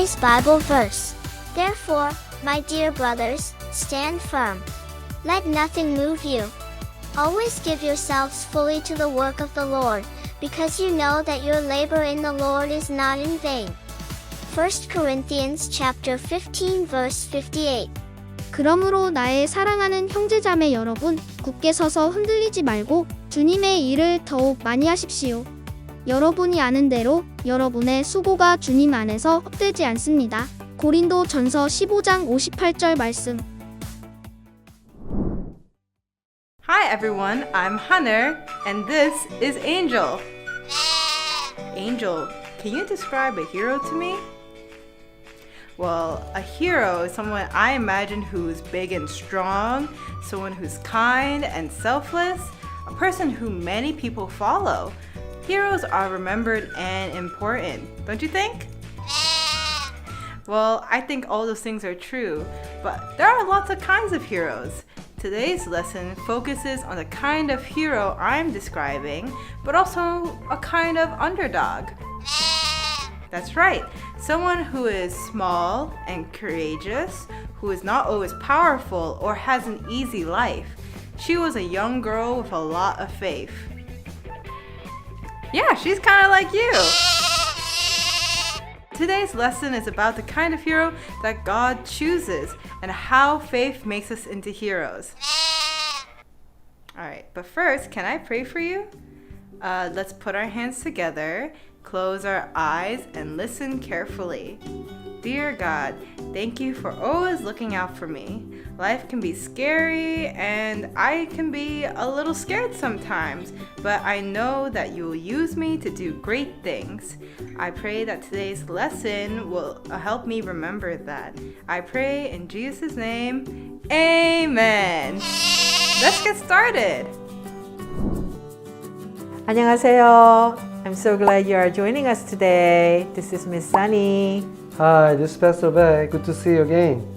Today's Bible verse. Therefore, my dear brothers, stand firm. Let nothing move you. Always give yourselves fully to the work of the Lord, because you know that your labor in the Lord is not in vain. 1 Corinthians chapter 15 verse 58. 그러므로 나의 사랑하는 형제자매 여러분, 굳게 서서 흔들리지 말고 주님의 일을 더욱 많이 하십시오. 여러분이 아는 대로 여러분의 수고가 주님 안에서 헛되지 않습니다. 고린도 전서 15장 58절 말씀. Hi everyone, I'm Hunter, and this is Angel. Angel, can you describe a hero to me? Well, a hero is someone I imagine who's big and strong, someone who's kind and selfless, a person who many people follow. Heroes are remembered and important, don't you think? Well, I think all those things are true, but there are lots of kinds of heroes. Today's lesson focuses on the kind of hero I'm describing, but also a kind of underdog. That's right, someone who is small and courageous, who is not always powerful or has an easy life. She was a young girl with a lot of faith. Yeah, she's kind of like you. Today's lesson is about the kind of hero that God chooses and how faith makes us into heroes. Alright, but first, can I pray for you? Let's put our hands together, close our eyes, and listen carefully. Dear God, thank you for always looking out for me. Life can be scary and I can be a little scared sometimes, but I know that you will use me to do great things. I pray that today's lesson will help me remember that. I pray in Jesus' name, Amen. Let's get started. 안녕하세요. I'm so glad you are joining us today. This is Miss Sunny. Hi, this is Pastor Beck. Good to see you again.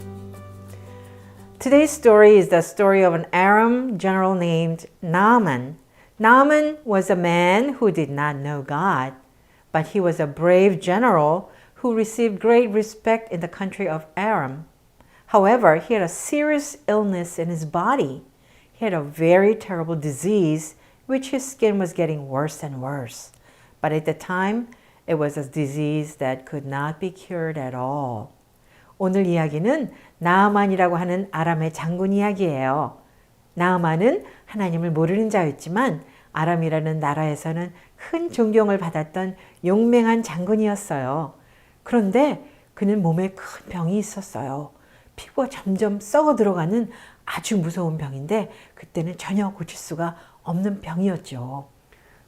Today's story is the story of an Aram general named Naaman. Naaman was a man who did not know God, but he was a brave general who received great respect in the country of Aram. However, he had a serious illness in his body. He had a very terrible disease, which his skin was getting worse and worse. But at the time, it was a disease that could not be cured at all. 오늘 이야기는 나아만이라고 하는 아람의 장군 이야기예요. 나아만은 하나님을 모르는 자였지만 아람이라는 나라에서는 큰 존경을 받았던 용맹한 장군이었어요. 그런데 그는 몸에 큰 병이 있었어요. 피부가 점점 썩어 들어가는 아주 무서운 병인데 그때는 전혀 고칠 수가 없는 병이었죠.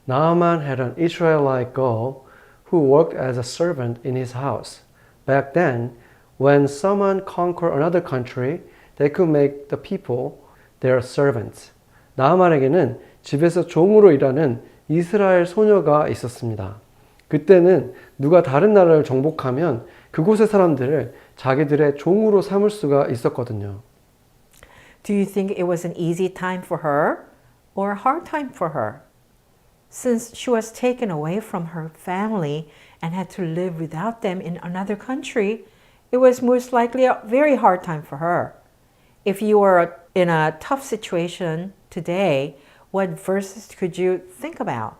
Naaman had an Israelite girl who worked as a servant in his house. Back then, when someone conquered another country, they could make the people their servants. 나아만에게는 집에서 종으로 일하는 이스라엘 소녀가 있었습니다. 그때는 누가 다른 나라를 정복하면 그곳의 사람들을 자기들의 종으로 삼을 수가 있었거든요. Do you think it was an easy time for her or a hard time for her? Since she was taken away from her family and had to live without them in another country, it was most likely a very hard time for her. If you were in a tough situation today, what verses could you think about?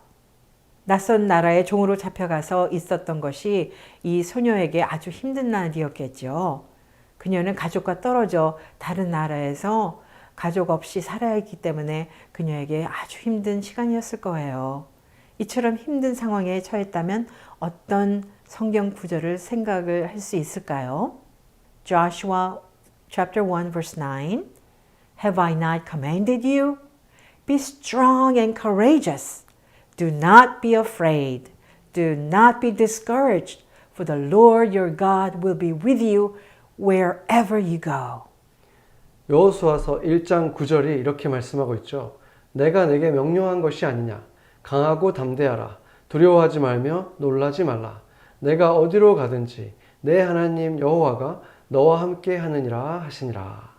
낯선 나라의 종으로 잡혀가서 있었던 것이 이 소녀에게 아주 힘든 날이었겠죠. 그녀는 가족과 떨어져 다른 나라에서 가족 없이 살아야 했기 때문에 그녀에게 아주 힘든 시간이었을 거예요. 이처럼 힘든 상황에 처했다면 어떤 성경 구절을 생각을 할 수 있을까요? Joshua chapter 1 verse 9 Have I not commanded you? Be strong and courageous. Do not be afraid. Do not be discouraged, for the Lord your God will be with you wherever you go. 여호수아서 1장 9절이 이렇게 말씀하고 있죠. 내가 내게 명령한 것이 아니냐. 강하고 담대하라. 두려워하지 말며 놀라지 말라. 내가 어디로 가든지 내 하나님 여호와가 너와 함께 하느니라 하시니라.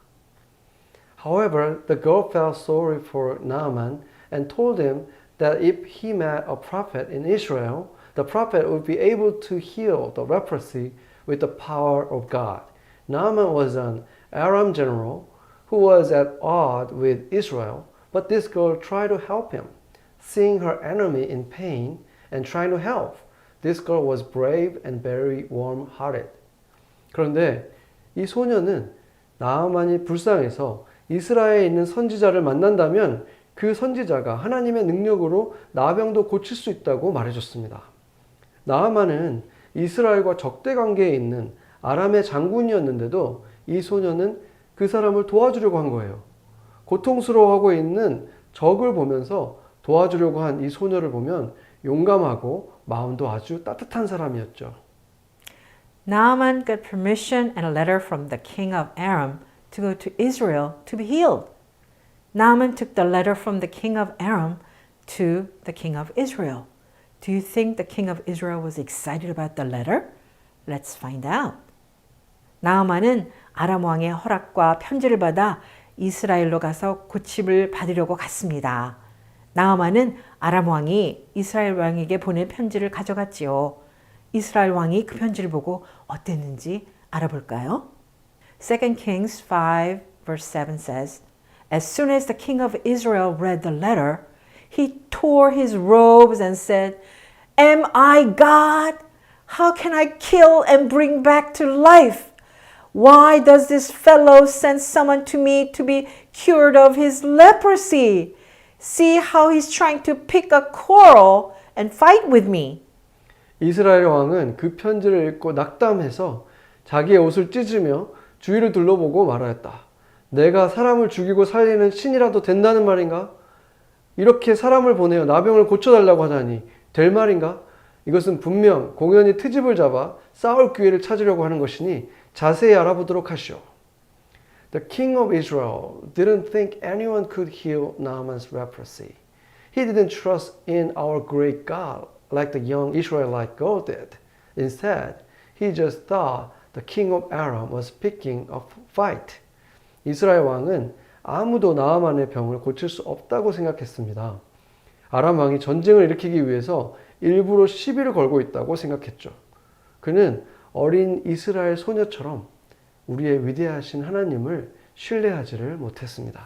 However, the girl felt sorry for Naaman and told him that if he met a prophet in Israel, the prophet would be able to heal the leprosy with the power of God. Naaman was an Aram general who was at odds with Israel, but this girl tried to help him. Seeing her enemy in pain and trying to help, this girl was brave and very warm-hearted. 그런데 이 소녀는 나아만이 불쌍해서 이스라엘에 있는 선지자를 만난다면 그 선지자가 하나님의 능력으로 나병도 고칠 수 있다고 말해줬습니다. 나아만은 이스라엘과 적대 관계에 있는 아람의 장군이었는데도 이 소녀는 그 사람을 도와주려고 한 거예요. 고통스러워하고 있는 적을 보면서 도와주려고 한 이 소녀를 보면 용감하고 마음도 아주 따뜻한 사람이었죠. Naaman got permission and a letter from the king of Aram to go to Israel to be healed. Naaman took the letter from the king of Aram to the king of Israel. Do you think the king of Israel was excited about the letter? Let's find out. 나아만은 아람 왕의 허락과 편지를 받아 이스라엘로 가서 고침을 받으려고 갔습니다. 나아만은 아람 왕이 이스라엘 왕에게 보낸 편지를 가져갔지요. 이스라엘 왕이 그 편지를 보고 어땠는지 알아볼까요? 2 Kings 5 verse 7 says, As soon as the king of Israel read the letter, he tore his robes and said, Am I God? How can I kill and bring back to life? Why does this fellow send someone to me to be cured of his leprosy? See how he's trying to pick a quarrel and fight with me. 이스라엘 왕은 그 편지를 읽고 낙담해서 자기의 옷을 찢으며 주위를 둘러보고 말하였다. 내가 사람을 죽이고 살리는 신이라도 된다는 말인가? 이렇게 사람을 보내어 나병을 고쳐달라고 하다니 될 말인가? 이것은 분명 공연히 트집을 잡아 싸울 기회를 찾으려고 하는 것이니 자세히 알아보도록 하시오. The king of Israel didn't think anyone could heal Naaman's leprosy. He didn't trust in our great God like the young Israelite girl did. Instead, he just thought the king of Aram was picking a fight. 이스라엘 왕은 아무도 나아만의 병을 고칠 수 없다고 생각했습니다. 아람 왕이 전쟁을 일으키기 위해서 일부러 시비를 걸고 있다고 생각했죠. 그는 어린 이스라엘 소녀처럼 우리의 위대하신 하나님을 신뢰하지를 못했습니다.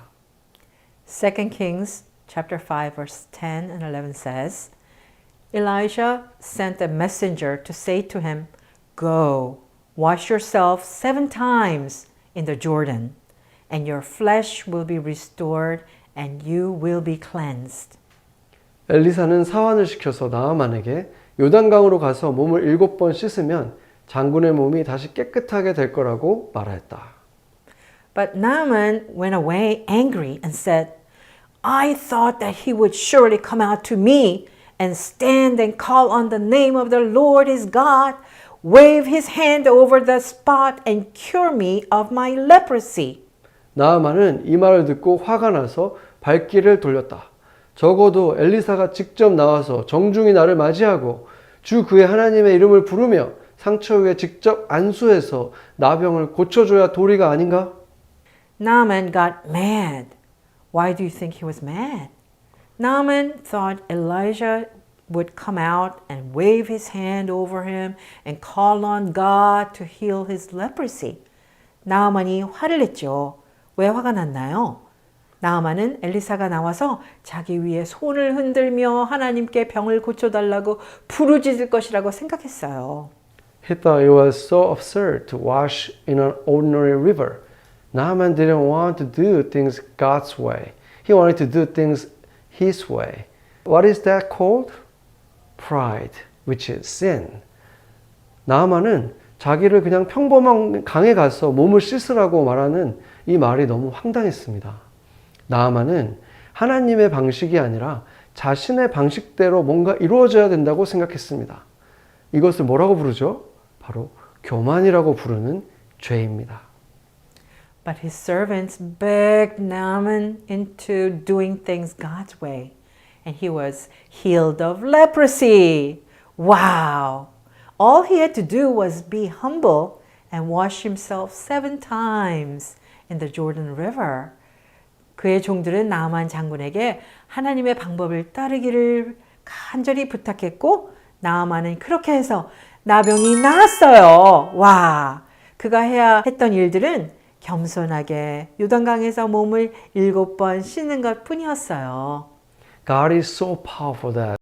2 Kings chapter 5 verse 10 and 11 says, Elijah sent a messenger to say to him, Go, wash yourself 7 times in the Jordan, and your flesh will be restored and you will be cleansed. 엘리사는 사환을 시켜서 나아만에게 요단강으로 가서 몸을 7번 씻으면 장군의 몸이 다시 깨끗하게 될 거라고 말하였다. But Naaman went away angry and said, I thought that he would surely come out to me and stand and call on the name of the Lord his God, wave his hand over the spot and cure me of my leprosy. 나아만은 이 말을 듣고 화가 나서 발길을 돌렸다. 적어도 엘리사가 직접 나와서 정중히 나를 맞이하고 주 그의 하나님의 이름을 부르며 상처 위에 직접 안수해서 나병을 고쳐줘야 도리가 아닌가? Naaman got mad. Why do you think he was mad? Naaman thought Elijah would come out and wave his hand over him and call on God to heal his leprosy. 나아만이 화를 냈죠. 왜 화가 났나요? 나아만은 엘리사가 나와서 자기 위에 손을 흔들며 하나님께 병을 고쳐달라고 부르짖을 것이라고 생각했어요. He thought it was so absurd to wash in an ordinary river. Naaman didn't want to do things God's way. He wanted to do things his way. What is that called? Pride, which is sin. 나아만은 자기를 그냥 평범한 강에 가서 몸을 씻으라고 말하는 이 말이 너무 황당했습니다. 나아만은 하나님의 방식이 아니라 자신의 방식대로 뭔가 이루어져야 된다고 생각했습니다. 이것을 뭐라고 부르죠? 바로 교만이라고 부르는 죄입니다. But his servants begged Naaman into doing things God's way, and he was healed of leprosy. Wow! All he had to do was be humble and wash himself 7 times in the Jordan River. 그의 종들은 나아만 장군에게 하나님의 방법을 따르기를 간절히 부탁했고 나아만은 그렇게 해서 나병이 나았어요. 와, 그가 해야 했던 일들은 겸손하게 요단강에서 몸을 7번 씻는 것 뿐이었어요. God is so powerful that